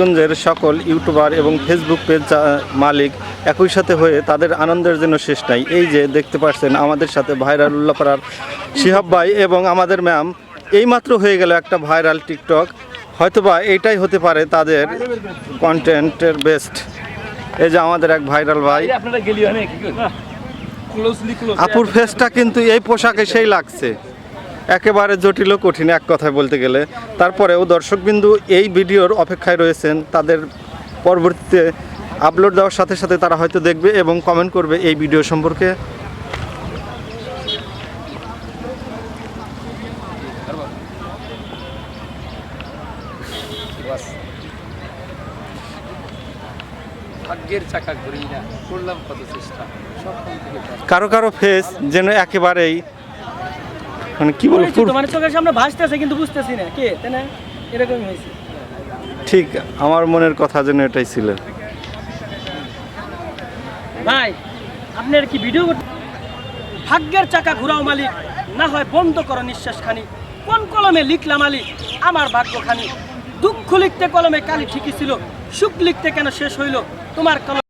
গঞ্জের সকল ইউটিউবার এবং Facebook page মালিক একই সাথে হয়ে তাদের আনন্দের জন্য শেষ নাই। এই যে দেখতে পাচ্ছেন আমাদের সাথে ভাইরাল উল্লাপাড়ার শিহাব ভাই এবং আমাদের ম্যাম এইমাত্র হয়ে গেল একটা ভাইরাল টিকটক। হয়তোবা এইটাই হতে পারে তাদের কন্টেন্টের বেস্ট। এই যে আমাদের এক ভাইরাল ভাই, আপুর ফেসটা কিন্তু এই পোশাকে সেই লাগছে, একেবারে জটিল কঠিন এক কথায় বলতে গেলে। তারপরেও দর্শকবিন্দু এই ভিডিওর অপেক্ষায় রয়েছেন, তাদের পরবর্তীতে আপলোড দেওয়ার সাথে সাথে তারা হয়তো দেখবে এবং কমেন্ট করবে এই ভিডিও সম্পর্কে। কারো কারো ফেস যেন একেবারেই মানে কি বলবো, মানে চোখের সামনে ভাসতেছে কিন্তু বুঝতেছি না কে, তাই না? এরকমই হয়েছে। ঠিক আমার মনের কথা যেন এটাই ছিল। ভাই আপনার কি ভিডিও ভাগ্যের চাকা ঘুরাও মালিক, না হয় বন্ধ করো নিঃশ্বাস খানি। কোন কলমে লিখলাম মালিক আমার ভাগ্য খানি? দুঃখ লিখতে কলমে কালি ঠিকই ছিল, সুখ লিখতে কেন শেষ হইল তোমার কলম?